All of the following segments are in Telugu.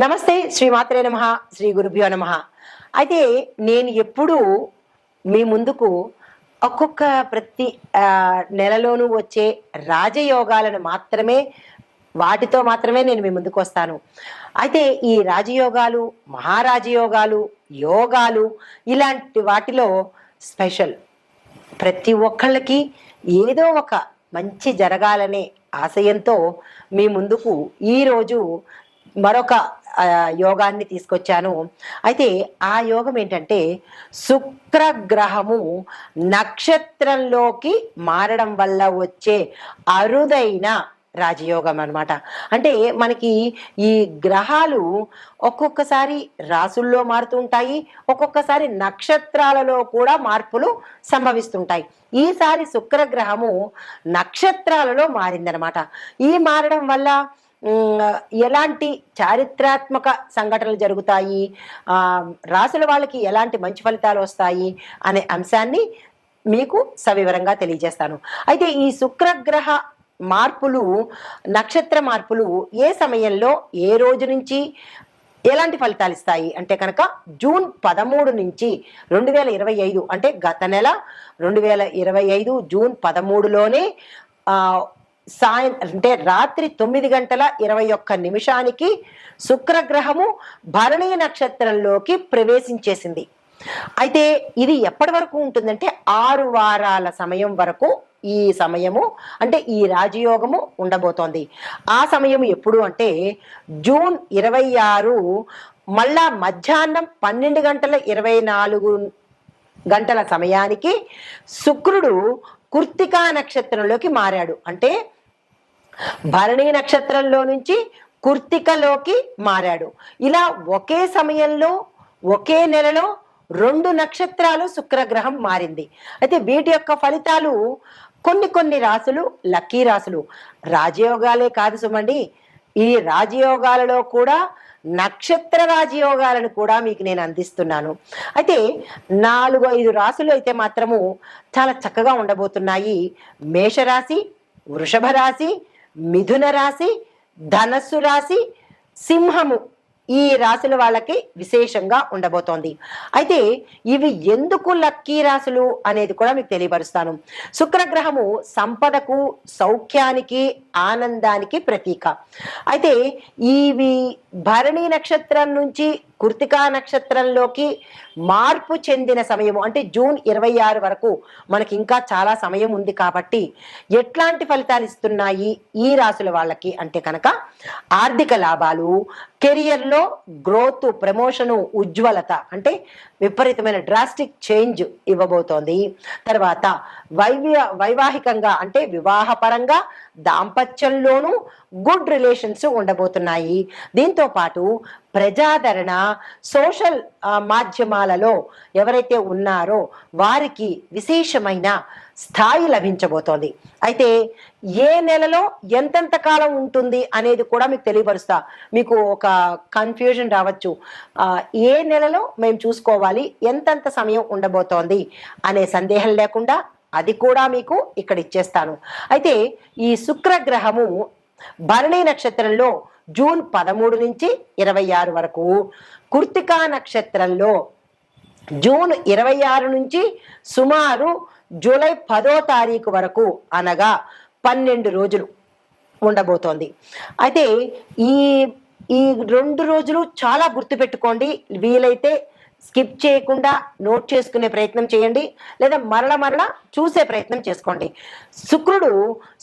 నమస్తే శ్రీమాత్రే నమః శ్రీ గురుభ్యో నమః. అయితే నేను ఎప్పుడూ మీ ముందుకు ఒక్కొక్క ప్రతి నెలలోనూ వచ్చే రాజయోగాలను మాత్రమే వాటితో మాత్రమే నేను మీ ముందుకు వస్తాను. అయితే ఈ రాజయోగాలు, మహారాజయోగాలు, యోగాలు ఇలాంటి వాటిలో స్పెషల్ ప్రతి ఒక్కళ్ళకి ఏదో ఒక మంచి జరగాలనే ఆశయంతో మీ ముందుకు ఈరోజు మరొక యోగాన్ని తీసుకొచ్చాను. అయితే ఆ యోగం ఏంటంటే శుక్రగ్రహము నక్షత్రంలోకి మారడం వల్ల వచ్చే అరుదైన రాజయోగం అన్నమాట. అంటే మనకి ఈ గ్రహాలు ఒక్కొక్కసారి రాసుల్లో మారుతూ ఉంటాయి, ఒక్కొక్కసారి నక్షత్రాలలో కూడా మార్పులు సంభవిస్తుంటాయి. ఈసారి శుక్రగ్రహము నక్షత్రాలలో మారిందనమాట. ఈ మారడం వల్ల ఎలాంటి చారిత్రాత్మక సంఘటనలు జరుగుతాయి, రాసుల వాళ్ళకి ఎలాంటి మంచి ఫలితాలు వస్తాయి అనే అంశాన్ని మీకు సవివరంగా తెలియజేస్తాను. అయితే ఈ శుక్రగ్రహ మార్పులు, నక్షత్ర మార్పులు ఏ సమయంలో ఏ రోజు నుంచి ఎలాంటి ఫలితాలు ఇస్తాయి అంటే కనుక జూన్ 13 నుంచి 2025 అంటే గత నెల 2025 జూన్ 13లోనే అంటే రాత్రి 9:21 శుక్రగ్రహము భరణీ నక్షత్రంలోకి ప్రవేశించేసింది. అయితే ఇది ఎప్పటి వరకు ఉంటుందంటే 6 వారాల సమయం వరకు ఈ సమయము అంటే ఈ రాజయోగము ఉండబోతోంది. ఆ సమయం ఎప్పుడు అంటే జూన్ 26 మళ్ళా మధ్యాహ్నం 12:24 సమయానికి శుక్రుడు కృత్తికా నక్షత్రంలోకి మారాడు. అంటే భరణీ నక్షత్రంలో నుంచి కృత్తికలోకి మారాడు. ఇలా ఒకే సమయంలో ఒకే నెలలో 2 నక్షత్రాలు శుక్రగ్రహం మారింది. అయితే వీటి యొక్క ఫలితాలు కొన్ని రాసులు లక్కీ రాసులు, రాజయోగాలే కాదు సుమండి, ఈ రాజయోగాలలో కూడా నక్షత్ర రాజయోగాలను కూడా మీకు నేను అందిస్తున్నాను. అయితే 4-5 రాసులు అయితే మాత్రము చాలా చక్కగా ఉండబోతున్నాయి. మేషరాశి, వృషభ రాశి, మిథున రాశి, ధనస్సు రాశి, సింహము ఈ రాశుల వాళ్ళకి విశేషంగా ఉండబోతోంది. అయితే ఇవి ఎందుకు లక్కీ రాశులు అనేది కూడా మీకు తెలియపరుస్తాను. శుక్రగ్రహము సంపదకు, సౌఖ్యానికి, ఆనందానికి ప్రతీక. అయితే ఇవి భరణీ నక్షత్రం నుంచి కృత్తికా నక్షత్రంలోకి మార్పు చెందిన సమయము అంటే జూన్ 26 వరకు మనకి ఇంకా చాలా సమయం ఉంది. కాబట్టి ఎట్లాంటి ఫలితాలు ఇస్తున్నాయి ఈ రాశుల వాళ్ళకి అంటే కనుక ఆర్థిక లాభాలు, కెరియర్లో గ్రోత్, ప్రమోషను, ఉజ్వలత అంటే విపరీతమైన డ్రాస్టిక్ చేంజ్ ఇవ్వబోతోంది. తర్వాత వైవాహికంగా అంటే వివాహపరంగా, దాంపత్యంలోనూ గుడ్ రిలేషన్స్ ఉండబోతున్నాయి. దీంతో పాటు ప్రజాదరణ, సోషల్ మాధ్యమాలలో ఎవరైతే ఉన్నారో వారికి విశేషమైన స్థాయి లభించబోతోంది. అయితే ఏ నెలలో ఎంతెంత కాలం ఉంటుంది అనేది కూడా మీకు తెలియపరుస్తా. మీకు ఒక కన్ఫ్యూజన్ రావచ్చు, ఏ నెలలో మేము చూసుకోవాలి, ఎంతెంత సమయం ఉండబోతోంది అనే సందేహం లేకుండా అది కూడా మీకు ఇక్కడ ఇచ్చేస్తాను. అయితే ఈ శుక్రగ్రహము భరణీ నక్షత్రంలో జూన్ 13 నుంచి 26 వరకు, కృత్తికా నక్షత్రంలో జూన్ 26 నుంచి సుమారు జూలై 10వ తారీఖు వరకు అనగా 12 రోజులు ఉండబోతోంది. అయితే ఈ 2 రోజులు చాలా గుర్తుపెట్టుకోండి. వీలైతే స్కిప్ చేయకుండా నోట్ చేసుకునే ప్రయత్నం చేయండి, లేదా మరల చూసే ప్రయత్నం చేసుకోండి. శుక్రుడు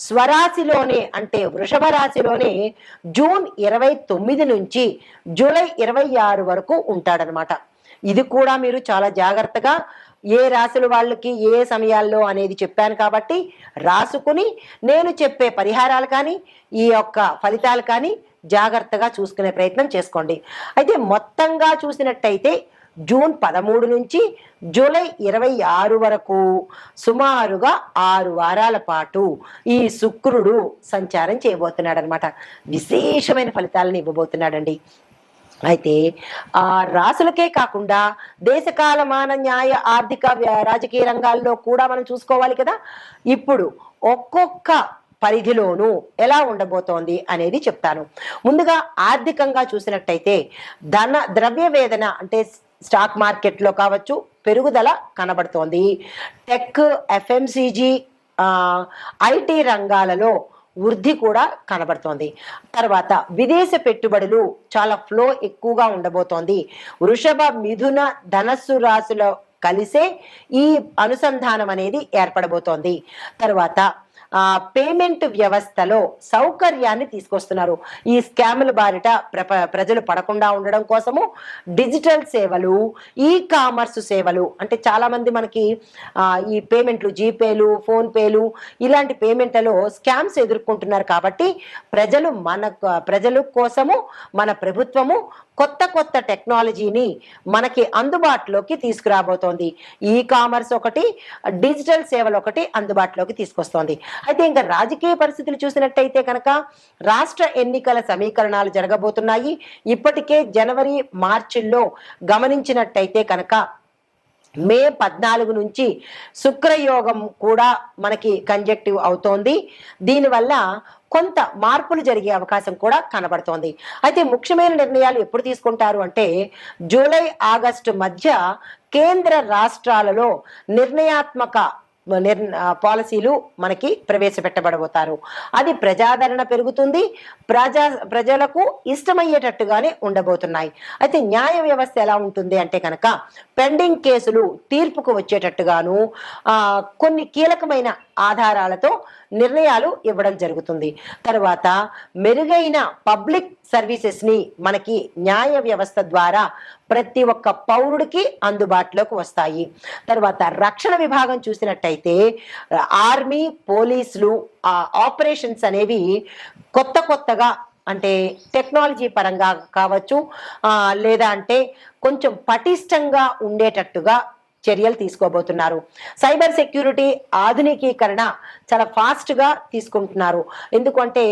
స్వరాశిలోనే అంటే వృషభ రాశిలోనే జూన్ 29 నుంచి జూలై 26 వరకు ఉంటాడనమాట. ఇది కూడా మీరు చాలా జాగ్రత్తగా ఏ రాశుల వాళ్ళకి ఏ సమయాల్లో అనేది చెప్పాను కాబట్టి రాసుకుని నేను చెప్పే పరిహారాలు కానీ ఈ యొక్క ఫలితాలు కానీ జాగ్రత్తగా చూసుకునే ప్రయత్నం చేసుకోండి. అయితే మొత్తంగా చూసినట్టయితే జూన్ 13 నుంచి జూలై 26 వరకు సుమారుగా 6 వారాల పాటు ఈ శుక్రుడు సంచారం చేయబోతున్నాడు అనమాట. విశేషమైన ఫలితాలను ఇవ్వబోతున్నాడండి. అయితే ఆ రాసులకే కాకుండా దేశకాలమాన న్యాయ, ఆర్థిక, రాజకీయ రంగాల్లో కూడా మనం చూసుకోవాలి కదా. ఇప్పుడు ఒక్కొక్క పరిధిలోనూ ఎలా ఉండబోతోంది అనేది చెప్తాను. ముందుగా ఆర్థికంగా చూసినట్టయితే ద్రవ్య వేదన అంటే స్టాక్ మార్కెట్లో కావచ్చు పెరుగుదల కనబడుతోంది. టెక్, ఎఫ్ఎంసీజీ, ఐటీ రంగాలలో వృద్ధి కూడా కనబడుతోంది. తర్వాత విదేశ పెట్టుబడులు చాలా ఫ్లో ఎక్కువగా ఉండబోతోంది. వృషభ, మిథున, ధనస్సు రాశుల కలిసే ఈ అనుసంధానం అనేది ఏర్పడబోతోంది. తర్వాత పేమెంట్ వ్యవస్థలో సౌకర్యాన్ని తీసుకొస్తున్నారు. ఈ స్కాముల బారిట ప్రజలు పడకుండా ఉండడం కోసము డిజిటల్ సేవలు, ఈ కామర్స్ సేవలు, అంటే చాలా మంది మనకి ఈ పేమెంట్లు, జీపేలు, ఫోన్పేలు ఇలాంటి పేమెంట్లలో స్కామ్స్ ఎదుర్కొంటున్నారు. కాబట్టి ప్రజలు కోసము మన ప్రభుత్వము కొత్త కొత్త టెక్నాలజీని మనకి అందుబాటులోకి తీసుకురాబోతోంది. ఈ కామర్స్ ఒకటి, డిజిటల్ సేవలు ఒకటి అందుబాటులోకి తీసుకొస్తోంది. అయితే ఇంకా రాజకీయ పరిస్థితులు చూసినట్టయితే కనుక రాష్ట్ర ఎన్నికల సమీకరణాలు జరగబోతున్నాయి. ఇప్పటికే జనవరి, మార్చిల్లో గమనించినట్టయితే కనుక మే 14 నుంచి శుక్రయోగం కూడా మనకి కంజెక్టివ్ అవుతోంది. దీనివల్ల కొంత మార్పులు జరిగే అవకాశం కూడా కనబడుతోంది. అయితే ముఖ్యమైన నిర్ణయాలు ఎప్పుడు తీసుకుంటారు అంటే జూలై, ఆగస్టు మధ్య కేంద్ర రాష్ట్రాలలో నిర్ణయాత్మక పాలసీలు మనకి ప్రవేశపెట్టబడబోతారు. అది ప్రజాదరణ పెరుగుతుంది, ప్రజలకు ఇష్టమయ్యేటట్టుగానే ఉండబోతున్నాయి. అయితే న్యాయ వ్యవస్థ ఎలా ఉంటుంది అంటే కనుక పెండింగ్ కేసులు తీర్పుకు వచ్చేటట్టుగాను కొన్ని కీలకమైన ఆధారాలతో నిర్ణయాలు ఇవ్వడం జరుగుతుంది. తర్వాత మెరుగైన పబ్లిక్ సర్వీసెస్ ని మనకి న్యాయ వ్యవస్థ ద్వారా ప్రతి ఒక్క పౌరుడికి అందుబాటులోకి వస్తాయి. తర్వాత రక్షణ విభాగం చూసినట్టయితే ఆర్మీ, పోలీసులు ఆపరేషన్స్ అనేవి కొత్తగా అంటే టెక్నాలజీ పరంగా కావచ్చు, లేదా అంటే కొంచెం పటిష్టంగా ఉండేటట్టుగా చర్యలు తీసుకోబోతున్నారు. సైబర్ సెక్యూరిటీ ఆధునికీకరణ చాలా ఫాస్ట్గా తీసుకుంటున్నారు. ఎందుకంటే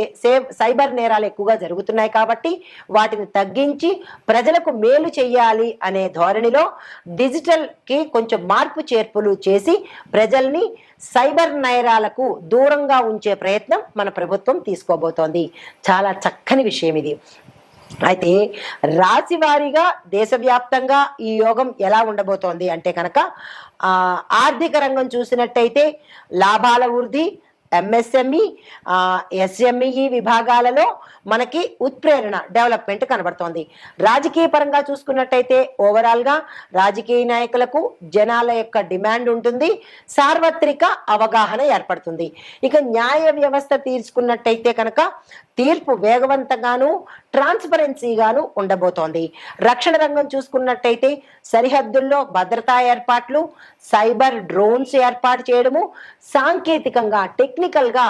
సైబర్ నేరాలు ఎక్కువగా జరుగుతున్నాయి కాబట్టి వాటిని తగ్గించి ప్రజలకు మేలు చేయాలి అనే ధోరణిలో డిజిటల్కి కొంచెం మార్పు చేర్పులు చేసి ప్రజల్ని సైబర్ నేరాలకు దూరంగా ఉంచే ప్రయత్నం మన ప్రభుత్వం తీసుకోబోతోంది. చాలా చక్కని విషయం ఇది. అయితే రాశి వారీగా దేశవ్యాప్తంగా ఈ యోగం ఎలా ఉండబోతోంది అంటే కనుక ఆర్థిక రంగం చూసినట్టయితే లాభాల వృద్ధి, ఎంఎస్ఎంఈ, ఎస్ఎంఈ విభాగాలలో మనకి ఉత్ప్రేరణ, డెవలప్మెంట్ కనబడుతోంది. రాజకీయ పరంగా చూసుకున్నట్టయితే ఓవరాల్గా రాజకీయ నాయకులకు జనాల యొక్క డిమాండ్ ఉంటుంది, సార్వత్రిక అవగాహన ఏర్పడుతుంది. ఇక న్యాయ వ్యవస్థ తీసుకున్నట్టయితే కనుక తీర్పు వేగవంతంగాను, ట్రాన్స్పరెన్సీగాను ఉండబోతోంది. రక్షణ రంగం చూసుకున్నట్టయితే సరిహద్దుల్లో భద్రతా ఏర్పాట్లు, సైబర్ డ్రోన్స్ ఏర్పాటు చేయడము, సాంకేతికంగా టెక్నికల్గా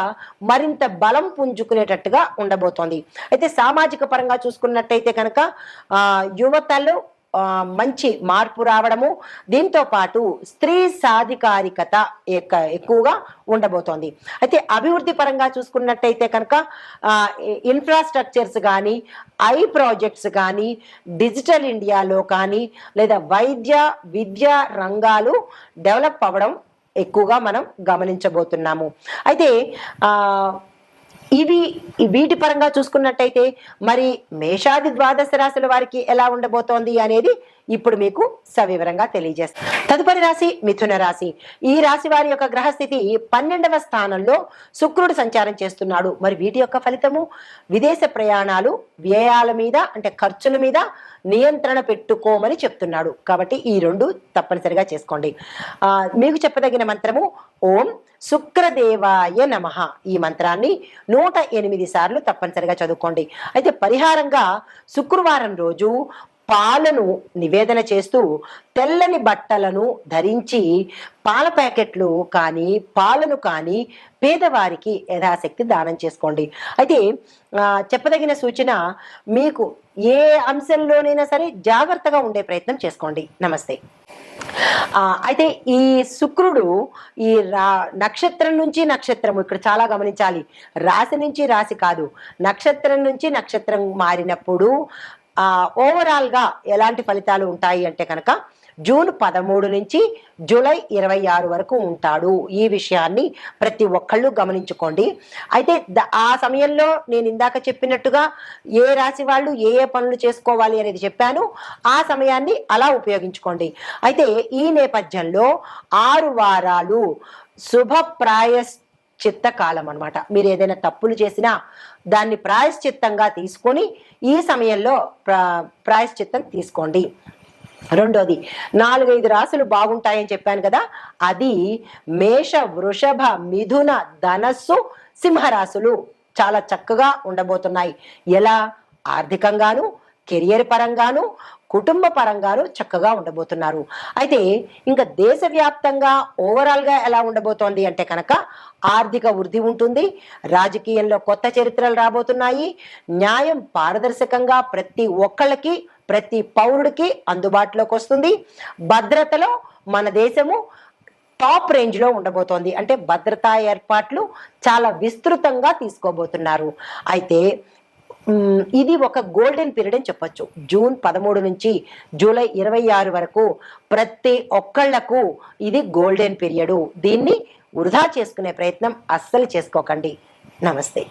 మరింత బలం పుంజుకునేటట్టుగా ఉండబోతోంది. అయితే సామాజిక పరంగా చూసుకున్నట్టయితే కనుక యువతలో మంచి మార్పు రావడము, దీంతో పాటు స్త్రీ సాధికారికత ఎక్కువగా ఉండబోతోంది. అయితే అభివృద్ధి పరంగా చూసుకున్నట్టయితే కనుక ఇన్ఫ్రాస్ట్రక్చర్స్ కానీ, ప్రాజెక్ట్స్ కానీ, డిజిటల్ ఇండియాలో కానీ, లేదా విద్యా రంగాలు డెవలప్ అవ్వడం ఎక్కువగా మనం గమనించబోతున్నాము. అయితే వీటి పరంగా చూసుకున్నట్టయితే మరి మేషాది ద్వాదశ రాశుల వారికి ఎలా ఉండబోతోంది అనేది ఇప్పుడు మీకు సవివరంగా తెలియజేస్తాను. తదుపరి రాశి మిథున రాశి. ఈ రాశి వారి యొక్క గ్రహస్థితి 12వ స్థానంలో శుక్రుడు సంచారం చేస్తున్నాడు. మరి వీటి యొక్క ఫలితము విదేశ ప్రయాణాలు, వ్యయాల మీద అంటే ఖర్చుల మీద నియంత్రణ పెట్టుకోమని చెప్తున్నాడు. కాబట్టి ఈ రెండు తప్పనిసరిగా చేసుకోండి. మీకు చెప్పదగిన మంత్రము ఓం శుక్రదేవాయ నమః. ఈ మంత్రాన్ని 108 సార్లు తప్పనిసరిగా చదువుకోండి. అయితే పరిహారంగా శుక్రవారం రోజు పాలను నివేదన చేస్తూ తెల్లని బట్టలను ధరించి పాల ప్యాకెట్లు కానీ, పాలను కానీ పేదవారికి యథాశక్తి దానం చేసుకోండి. అయితే చెప్పదగిన సూచన, మీకు ఏ అంశంలోనైనా సరే జాగ్రత్తగా ఉండే ప్రయత్నం చేసుకోండి. నమస్తే. అయితే ఈ శుక్రుడు ఈ నక్షత్రం నుంచి నక్షత్రము, ఇక్కడ చాలా గమనించాలి, రాశి నుంచి రాశి కాదు, నక్షత్రం నుంచి నక్షత్రం మారినప్పుడు ఓవరాల్ గా ఎలాంటి ఫలితాలు ఉంటాయి అంటే కనుక జూన్ 13 నుంచి జూలై 26 వరకు ఉంటాడు. ఈ విషయాన్ని ప్రతి ఒక్కళ్ళు గమనించుకోండి. అయితే ఆ సమయంలో నేను ఇందాక చెప్పినట్టుగా ఏ రాశి వాళ్ళు ఏ ఏ పనులు చేసుకోవాలి అనేది చెప్పాను. ఆ సమయాన్ని అలా ఉపయోగించుకోండి. అయితే ఈ నేపథ్యంలో 6 వారాలు శుభప్రాయశ్చిత్త కాలం అనమాట. మీరు ఏదైనా తప్పులు చేసినా దాన్ని ప్రాయశ్చిత్తంగా తీసుకొని ఈ సమయంలో ప్రాయశ్చిత్తం తీసుకోండి. రెండోది 4-5 రాశులు బాగుంటాయని చెప్పాను కదా, అది మేష, వృషభ, మిథున, ధనస్సు, సింహరాశులు చాలా చక్కగా ఉండబోతున్నాయి. ఎలా? ఆర్థికంగాను, కెరియర్ పరంగాను, కుటుంబ పరంగాను చక్కగా ఉండబోతున్నారు. అయితే ఇంకా దేశవ్యాప్తంగా ఓవరాల్గా ఎలా ఉండబోతోంది అంటే కనుక ఆర్థిక వృద్ధి ఉంటుంది, రాజకీయంలో కొత్త చరిత్రలు రాబోతున్నాయి, న్యాయం పారదర్శకంగా ప్రతి ఒక్కళ్ళకి ప్రతి పౌరుడికి అందుబాటులోకి వస్తుంది, భద్రతలో మన దేశము టాప్ రేంజ్లో ఉండబోతోంది. అంటే భద్రతా ఏర్పాట్లు చాలా విస్తృతంగా తీసుకోబోతున్నారు. అయితే ఇది ఒక గోల్డెన్ పీరియడ్ అని చెప్పొచ్చు. జూన్ 13 నుంచి జూలై 26 వరకు ప్రతి ఒక్కళ్లకు ఇది గోల్డెన్ పీరియడ్. దీన్ని వృధా చేసుకునే ప్రయత్నం అస్సలు చేసుకోకండి. నమస్తే.